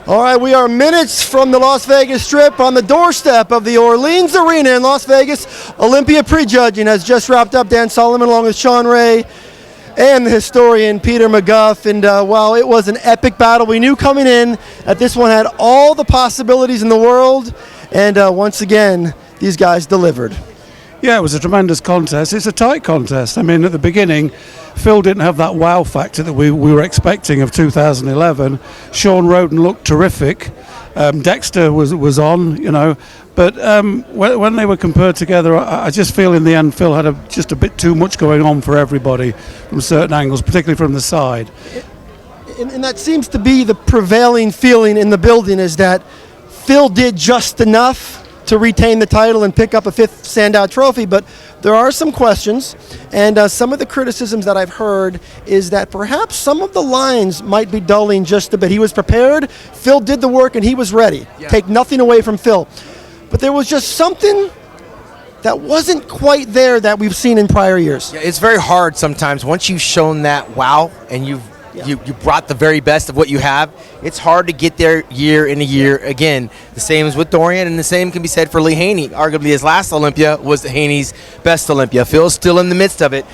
All right, we are minutes from the Las Vegas Strip on the doorstep of the Orleans Arena in Las Vegas. Olympia Prejudging has just wrapped up. Dan Solomon along with Shawn Ray and the historian Peter McGough. And while it was an epic battle, we knew coming in that this one had all the possibilities in the world. And once again, these guys delivered. Yeah, it was a tremendous contest. It's a tight contest. I mean, at the beginning, Phil didn't have that wow factor that we were expecting of 2011. Shawn Roden looked terrific. Dexter was on, you know. But when they were compared together, I just feel in the end Phil had just a bit too much going on for everybody from certain angles, particularly from the side. And that seems to be the prevailing feeling in the building, is that Phil did just enough to retain the title and pick up a fifth Sandow trophy, but there are some questions, and some of the criticisms that I've heard is that perhaps some of the lines might be dulling just a bit. He was prepared, Phil did the work, and he was ready. Yeah. Take nothing away from Phil. But there was just something that wasn't quite there that we've seen in prior years. Yeah, it's very hard sometimes. Once you've shown that wow, and you brought the very best of what you have, it's hard to get there year in a year again. The same as with Dorian, and the same can be said for Lee Haney. Arguably his last Olympia was Haney's best Olympia. Phil's still in the midst of it.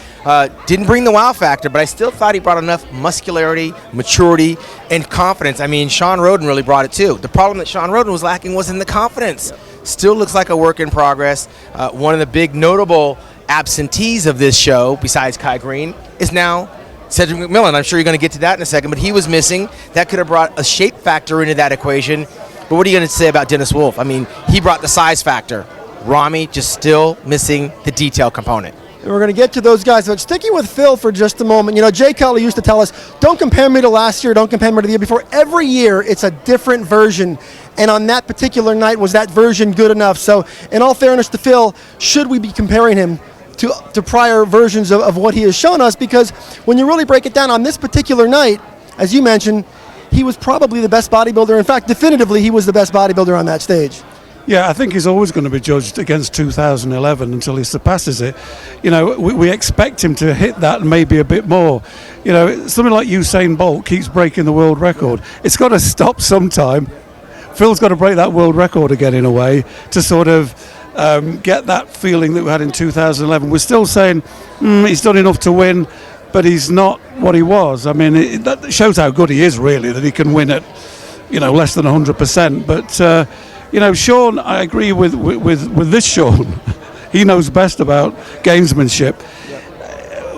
Didn't bring the wow factor, but I still thought he brought enough muscularity, maturity, and confidence. I mean, Shawn Roden really brought it too. The problem that Shawn Roden was lacking was in the confidence. Still looks like a work in progress. One of the big notable absentees of this show, besides Kai Green, is now Cedric McMillan. I'm sure you're going to get to that in a second, but he was missing. That could have brought a shape factor into that equation. But what are you going to say about Dennis Wolf? I mean, he brought the size factor. Rami just still missing the detail component. And we're going to get to those guys, but sticking with Phil for just a moment. You know, Jay Cutler used to tell us, don't compare me to last year, don't compare me to the year before. Every year, it's a different version. And on that particular night, was that version good enough? So, in all fairness to Phil, should we be comparing him to prior versions of what he has shown us? Because when you really break it down on this particular night, as you mentioned, he was probably the best bodybuilder. In fact, definitively, he was the best bodybuilder on that stage. Yeah, I think he's always going to be judged against 2011 until he surpasses it. You know, we expect him to hit that and maybe a bit more. You know, something like Usain Bolt keeps breaking the world record. It's got to stop sometime. Phil's got to break that world record again in a way to sort of get that feeling that we had in 2011. We're still saying he's done enough to win, but he's not what he was. I mean, that shows how good he is, really, that he can win at, you know, less than 100%. But you know, Shawn, I agree with this Shawn. He knows best about gamesmanship.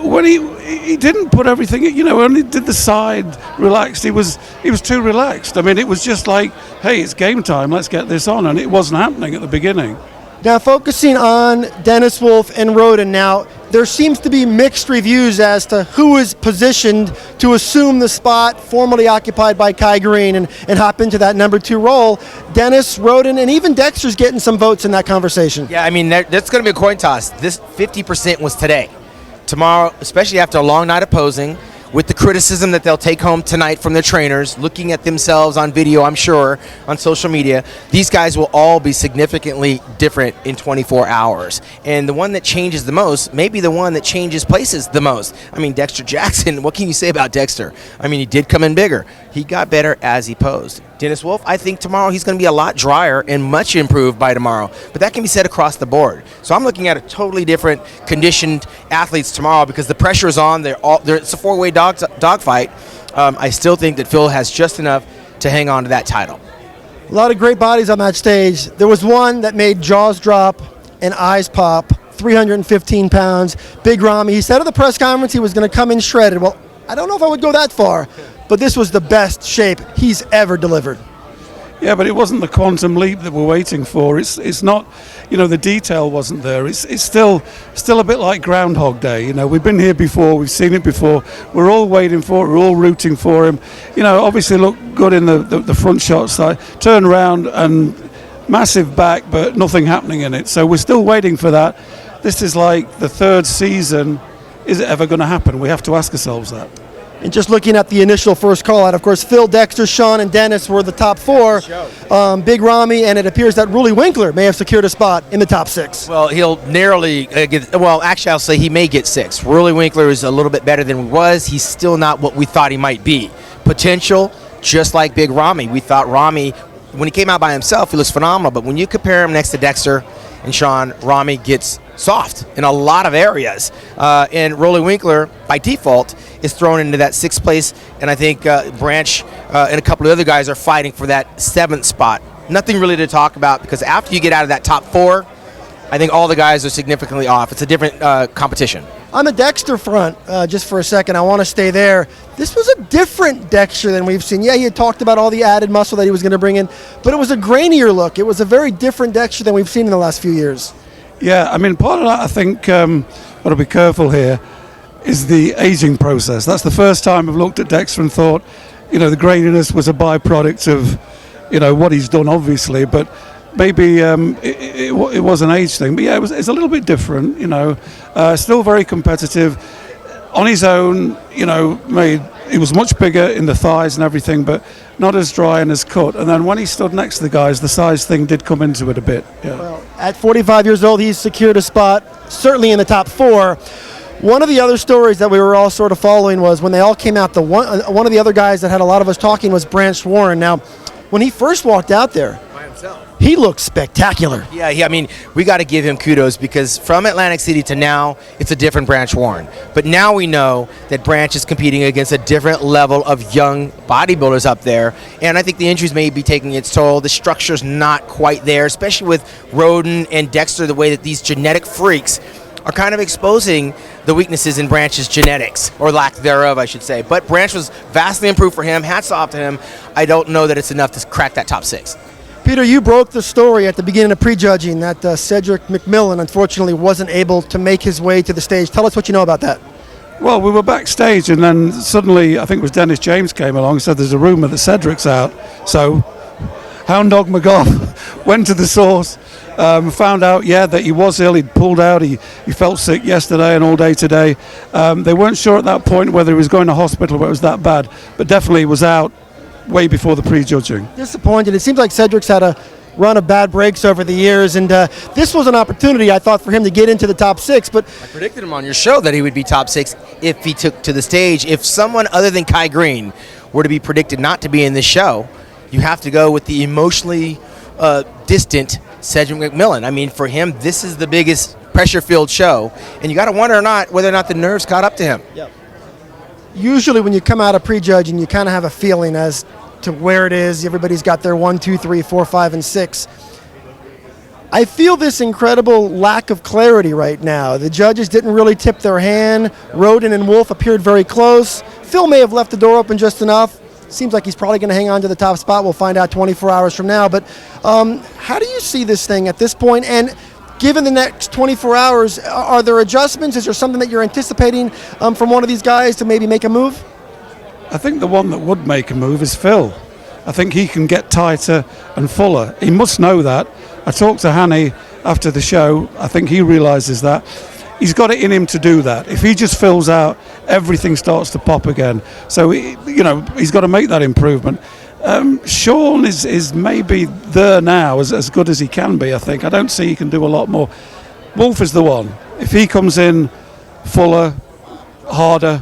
When he didn't put everything, you know, only did the side relaxed. He was too relaxed. I mean, it was just like, hey, it's game time, let's get this on, and it wasn't happening at the beginning. Now, focusing on Dennis Wolf and Roden now, there seems to be mixed reviews as to who is positioned to assume the spot formerly occupied by Kai Green and hop into that number 2 role. Dennis, Roden, and even Dexter's getting some votes in that conversation. Yeah, I mean, that's going to be a coin toss. This 50% was today. Tomorrow, especially after a long night of posing, with the criticism that they'll take home tonight from their trainers, looking at themselves on video, I'm sure, on social media, these guys will all be significantly different in 24 hours. And the one that changes the most may be the one that changes places the most. I mean, Dexter Jackson, what can you say about Dexter? I mean, he did come in bigger. He got better as he posed. Dennis Wolf, I think tomorrow he's going to be a lot drier and much improved by tomorrow. But that can be said across the board. So I'm looking at a totally different conditioned athletes tomorrow because the pressure is on. It's a 4-way dogfight. I still think that Phil has just enough to hang on to that title. A lot of great bodies on that stage. There was one that made jaws drop and eyes pop, 315 pounds. Big Rami, he said at the press conference he was going to come in shredded. Well, I don't know if I would go that far, but this was the best shape he's ever delivered. Yeah, but it wasn't the quantum leap that we're waiting for. It's not, you know, the detail wasn't there. It's still a bit like Groundhog Day. You know, we've been here before, we've seen it before. We're all waiting for it, we're all rooting for him. You know, obviously look good in the front shot side, turn around and massive back, but nothing happening in it. So we're still waiting for that. This is like the 3rd season. Is it ever going to happen? We have to ask ourselves that. And just looking at the initial first call out, of course, Phil, Dexter, Shawn, and Dennis were the top 4. Big Rami, and it appears that Ruli Winkler may have secured a spot in the top 6. Well, he'll narrowly get, well, actually, I'll say he may get 6. Ruli Winkler is a little bit better than he was. He's still not what we thought he might be. Potential, just like Big Ramy. We thought Ramy, when he came out by himself, he looks phenomenal. But when you compare him next to Dexter and Shawn, Ramy gets soft in a lot of areas. And Rolly Winkler, by default, is thrown into that 6th place. And I think Branch and a couple of other guys are fighting for that 7th spot. Nothing really to talk about, because after you get out of that top 4, I think all the guys are significantly off. It's a different competition. On the Dexter front, just for a second, I want to stay there. This was a different Dexter than we've seen. Yeah, he had talked about all the added muscle that he was going to bring in, but it was a grainier look. It was a very different Dexter than we've seen in the last few years. Yeah, I mean, part of that, I think, got to be careful here, is the aging process. That's the first time I've looked at Dexter and thought, the graininess was a byproduct of, what he's done, obviously, but maybe it was an age thing. But yeah, it's a little bit different, still very competitive. On his own, he was much bigger in the thighs and everything, but not as dry and as cut. And then when he stood next to the guys, the size thing did come into it a bit. Yeah. Well, at 45 years old, he's secured a spot, certainly in the top 4. One of the other stories that we were all sort of following was when they all came out, one of the other guys that had a lot of us talking was Branch Warren. Now, when he first walked out there, By himself. he looked spectacular. Yeah, I mean, we got to give him kudos, because from Atlantic City to now, it's a different Branch Warren. But now we know that Branch is competing against a different level of young bodybuilders up there. And I think the injuries may be taking its toll. The structure's not quite there, especially with Roden and Dexter, the way that these genetic freaks are kind of exposing the weaknesses in Branch's genetics, or lack thereof, I should say. But Branch was vastly improved for him. Hats off to him. I don't know that it's enough to crack that top 6. Peter, you broke the story at the beginning of prejudging that Cedric McMillan unfortunately wasn't able to make his way to the stage. Tell us what you know about that. Well, we were backstage, and then suddenly, I think it was Dennis James came along and said there's a rumour that Cedric's out. So Hound Dog McGough went to the source, found out, that he was ill. He'd pulled out. He felt sick yesterday and all day today. They weren't sure at that point whether he was going to hospital, but it was that bad. But definitely he was out way before the prejudging. Disappointed. It seems like Cedric's had a run of bad breaks over the years, and this was an opportunity, I thought, for him to get into the top 6. But I predicted him on your show that he would be top 6 if he took to the stage. If someone other than Kai Green were to be predicted not to be in this show, you have to go with the emotionally distant Cedric McMillan. I mean, for him, this is the biggest pressure-filled show, and you got to wonder whether or not the nerves caught up to him. Yep. Usually when you come out of prejudging, you kind of have a feeling as to where it is. Everybody's got their 1, 2, 3, 4, 5, and 6. I feel this incredible lack of clarity right now. The judges didn't really tip their hand. Roden and Wolf appeared very close. Phil may have left the door open just enough. Seems like he's probably going to hang on to the top spot. We'll find out 24 hours from now. But how do you see this thing at this point? And given the next 24 hours, are there adjustments? Is there something that you're anticipating from one of these guys to maybe make a move? I think the one that would make a move is Phil. I think he can get tighter and fuller. He must know that. I talked to Hanny after the show. I think he realises that. He's got it in him to do that. If he just fills out, everything starts to pop again. So, he's got to make that improvement. Shawn is maybe there now, as good as he can be, I think. I don't see he can do a lot more. Wolf is the one. If he comes in fuller, harder,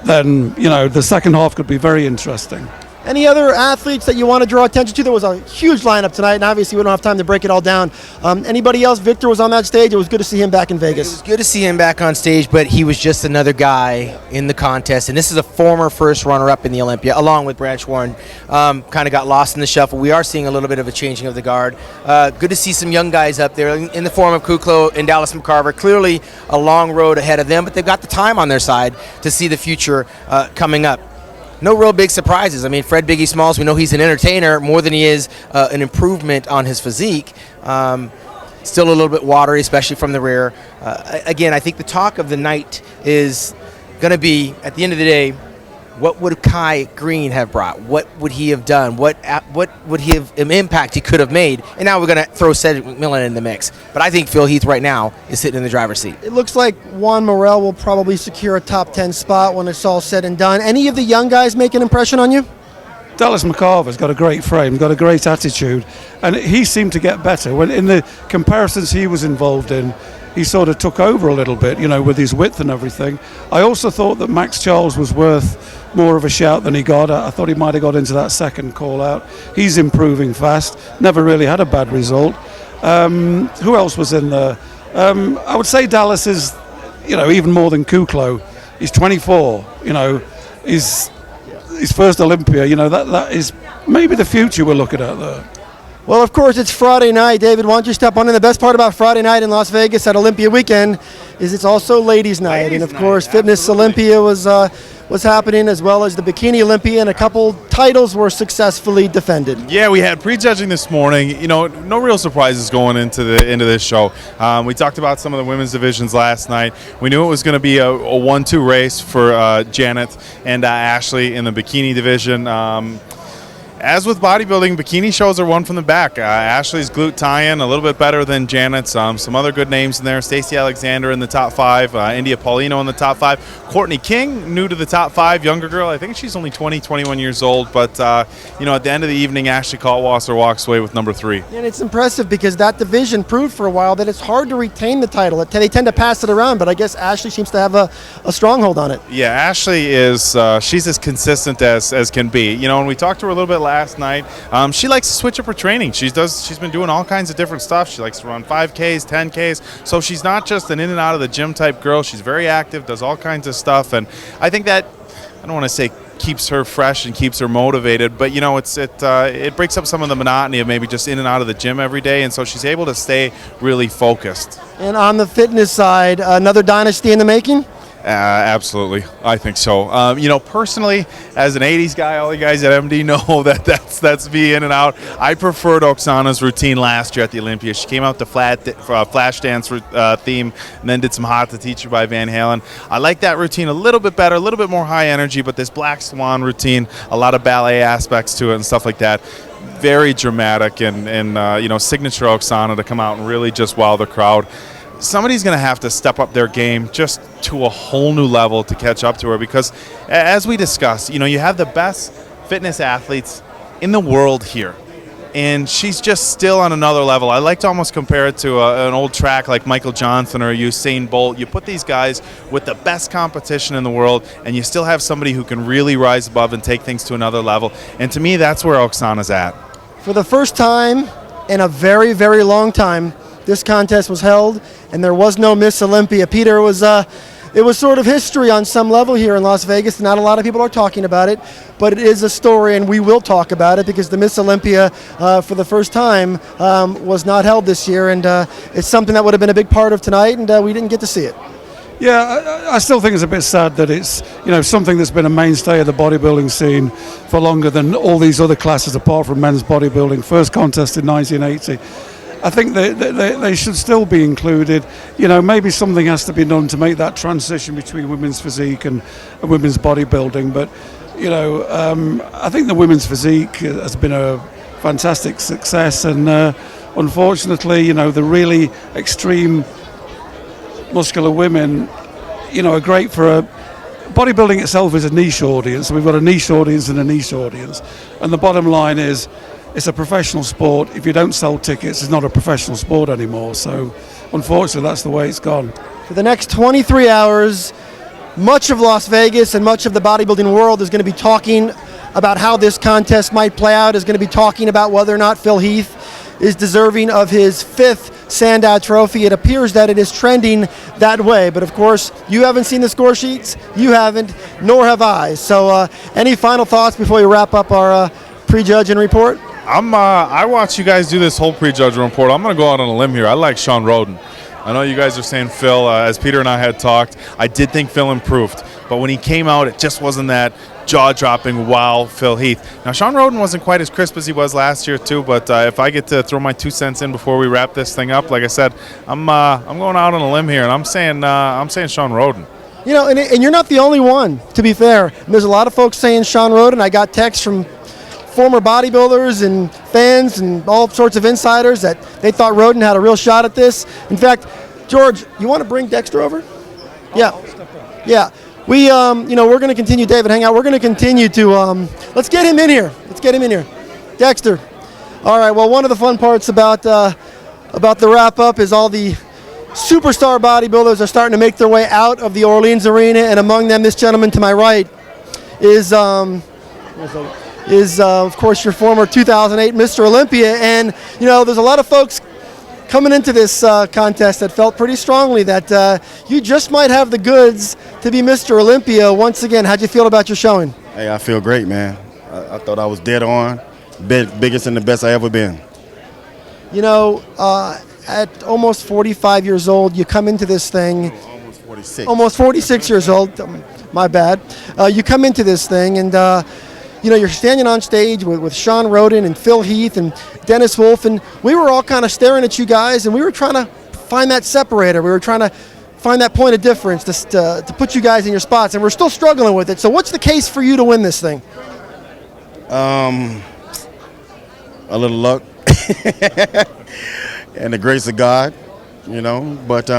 then, the second half could be very interesting. Any other athletes that you want to draw attention to? There was a huge lineup tonight, and obviously we don't have time to break it all down. Anybody else? Victor was on that stage. It was good to see him back in Vegas. It was good to see him back on stage, but he was just another guy in the contest. And this is a former first runner-up in the Olympia, along with Branch Warren. Kind of got lost in the shuffle. We are seeing a little bit of a changing of the guard. Good to see some young guys up there in the form of Kuklo and Dallas McCarver. Clearly a long road ahead of them, but they've got the time on their side to see the future coming up. No real big surprises. I mean, Fred Biggie Smalls, we know he's an entertainer more than he is an improvement on his physique. Still a little bit watery, especially from the rear. Again, I think the talk of the night is going to be, at the end of the day, what would Kai Green have brought? What would he have done? What would he have an impact he could have made? And now we're going to throw Cedric McMillan in the mix. But I think Phil Heath right now is sitting in the driver's seat. It looks like Juan Morel will probably secure a top 10 spot when it's all said and done. Any of the young guys make an impression on you? Dallas McCarver's got a great frame, got a great attitude, and he seemed to get better. When in the comparisons he was involved in, he sort of took over a little bit, with his width and everything. I also thought that Max Charles was worth more of a shout than he got. I thought he might have got into that second call out. He's improving fast, never really had a bad result. Who else was in there? I would say Dallas is, even more than Kuklo. He's 24, he's his first Olympia, that is maybe the future we're looking at there. Well, of course, it's Friday night. David, why don't you step on in? The best part about Friday night in Las Vegas at Olympia weekend is it's also ladies' night. And, of course, Fitness Olympia was happening, as well as the Bikini Olympia, and a couple titles were successfully defended. Yeah, we had prejudging this morning. No real surprises going into this show. We talked about some of the women's divisions last night. We knew it was going to be a 1-2 race for Janet and Ashley in the bikini division. As with bodybuilding, bikini shows are one from the back. Ashley's glute tie-in a little bit better than Janet's. Some other good names in there. Stacey Alexander in the top 5. India Paulino in the top 5. Courtney King, new to the top 5, younger girl. I think she's only 20, 21 years old. But, at the end of the evening, Ashley Kaltwasser walks away with number 3. And it's impressive because that division proved for a while that it's hard to retain the title. They tend to pass it around, but I guess Ashley seems to have a stronghold on it. Yeah, Ashley is she's as consistent as can be. When we talked to her a little bit last night, she likes to switch up her training. She's been doing all kinds of different stuff. She likes to run 5Ks, 10Ks. So she's not just an in and out of the gym type girl. She's very active, does all kinds of stuff, and I think that, I don't want to say keeps her fresh and keeps her motivated, but it breaks up some of the monotony of maybe just in and out of the gym every day, and so she's able to stay really focused. And on the fitness side, another dynasty in the making? Absolutely, I think so. Personally, as an 80s guy, all you guys at MD know that's me in and out. I preferred Oksana's routine last year at the Olympia. She came out to flash dance theme, and then did some Hot to Teach You by Van Halen. I like that routine a little bit better, a little bit more high energy, but this Black Swan routine, a lot of ballet aspects to it and stuff like that. Very dramatic and signature Oksana to come out and really just wow the crowd. Somebody's going to have to step up their game just to a whole new level to catch up to her, because as we discussed, you have the best fitness athletes in the world here, and she's just still on another level. I like to almost compare it to an old track like Michael Johnson or Usain Bolt. You put these guys with the best competition in the world, and you still have somebody who can really rise above and take things to another level, and to me, that's where Oksana's at. For the first time in a very, very long time, this contest was held, and there was no Miss Olympia. Peter, it was sort of history on some level here in Las Vegas. Not a lot of people are talking about it, but it is a story, and we will talk about it because the Miss Olympia, for the first time, was not held this year, and it's something that would have been a big part of tonight, and we didn't get to see it. Yeah, I still think it's a bit sad that it's something that's been a mainstay of the bodybuilding scene for longer than all these other classes apart from men's bodybuilding. First contest in 1980. I think they should still be included. Maybe something has to be done to make that transition between women's physique and women's bodybuilding. But, I think the women's physique has been a fantastic success. And unfortunately, the really extreme muscular women, are great for bodybuilding itself is a niche audience. We've got a niche audience and a niche audience. And the bottom line is, it's a professional sport. If you don't sell tickets, it's not a professional sport anymore. So, unfortunately, that's the way it's gone. For the next 23 hours, much of Las Vegas and much of the bodybuilding world is going to be talking about how this contest might play out, is going to be talking about whether or not Phil Heath is deserving of his 5th Sandow Trophy. It appears that it is trending that way, but of course, you haven't seen the score sheets, you haven't, nor have I. So, any final thoughts before we wrap up our prejudging report? I watch you guys do this whole prejudging report. I'm going to go out on a limb here. I like Shawn Roden. I know you guys are saying Phil. As Peter and I had talked, I did think Phil improved. But when he came out, it just wasn't that jaw-dropping, wow, Phil Heath. Now, Shawn Roden wasn't quite as crisp as he was last year, too. But if I get to throw my 2 cents in before we wrap this thing up, like I said, I'm going out on a limb here, and I'm saying Shawn Roden. And you're not the only one, to be fair. And there's a lot of folks saying Shawn Roden. I got texts from former bodybuilders and fans and all sorts of insiders that they thought Roden had a real shot at this. In fact, George, you want to bring Dexter over? Yeah. Yeah. We, we're going to continue, David, hang out. We're going to continue to, let's get him in here. Dexter. All right, well, one of the fun parts about the wrap-up is all the superstar bodybuilders are starting to make their way out of the Orleans Arena, and among them, this gentleman to my right is of course, your former 2008 Mr. Olympia. And, you know, there's a lot of folks coming into this contest that felt pretty strongly that you just might have the goods to be Mr. Olympia once again. How'd you feel about your showing? Hey, I feel great, man. I thought I was dead on, biggest and the best I ever been. You know, at almost 45 years old, you come into this thing. Almost 46. Almost 46 years old. My bad. You come into this thing, and you know, you're standing on stage with Shawn Ray and Phil Heath and Dennis Wolf, and we were all kind of staring at you guys, and we were trying to find that separator. We were trying to find that point of difference to put you guys in your spots, and we're still struggling with it. So what's the case for you to win this thing? A little luck and the grace of God, you know. But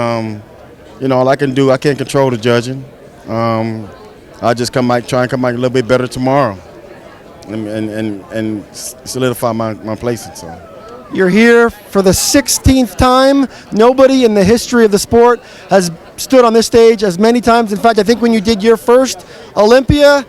you know, all I can do, I can't control the judging. I just try and come back a little bit better tomorrow, and solidify my placing. So. You're here for the 16th time. Nobody in the history of the sport has stood on this stage as many times. In fact, I think when you did your first Olympia,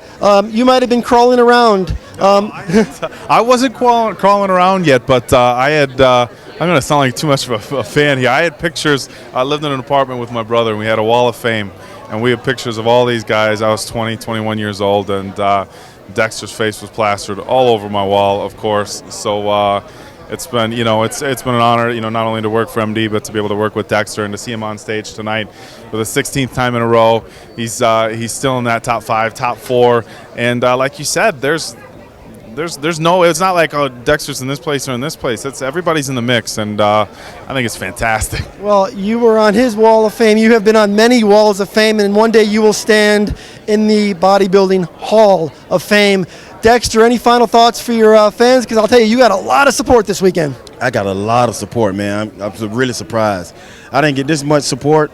you might have been crawling around. I wasn't crawling around yet, but I had. I'm going to sound like too much of a fan here. I had pictures. I lived in an apartment with my brother, and we had a wall of fame, and we had pictures of all these guys. I was 20, 21 years old, and Dexter's face was plastered all over my wall, of course. So it's been, you know, it's been an honor, you know, not only to work for MD, but to be able to work with Dexter and to see him on stage tonight for the 16th time in a row. He's still in that top 5, top 4, and like you said, there's no, it's not like, oh, Dexter's in this place or in this place. It's everybody's in the mix, and I think it's fantastic. Well, you were on his wall of fame. You have been on many walls of fame, and one day you will stand in the bodybuilding hall of fame. Dexter, any final thoughts for your fans? Because I'll tell you, you got a lot of support this weekend. I got a lot of support, man. I'm really surprised. I didn't get this much support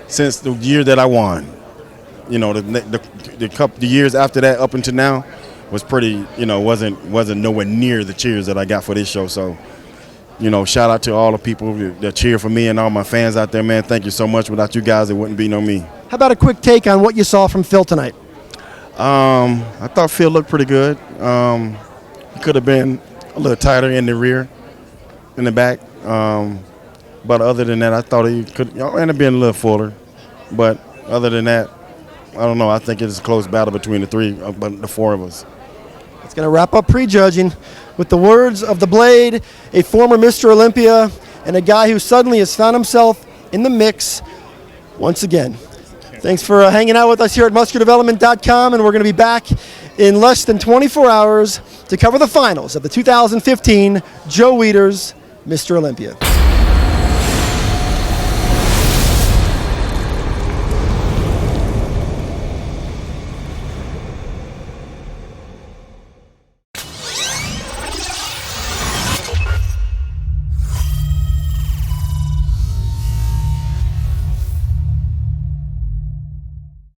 since the year that I won. You know, the years after that, up until now, was pretty, you know, wasn't nowhere near the cheers that I got for this show. So, you know, shout out to all the people that cheer for me and all my fans out there, man. Thank you so much. Without you guys, it wouldn't be no me. How about a quick take on what you saw from Phil tonight? I thought Phil looked pretty good. He could have been a little tighter in the rear, in the back. But other than that, I thought he could end up being a little fuller. But other than that, I don't know. I think it's a close battle between the 4 of us. It's going to wrap up prejudging with the words of the Blade, a former Mr. Olympia, and a guy who suddenly has found himself in the mix once again. Thanks for hanging out with us here at musculardevelopment.com, and we're going to be back in less than 24 hours to cover the finals of the 2015 Joe Weider's Mr. Olympia.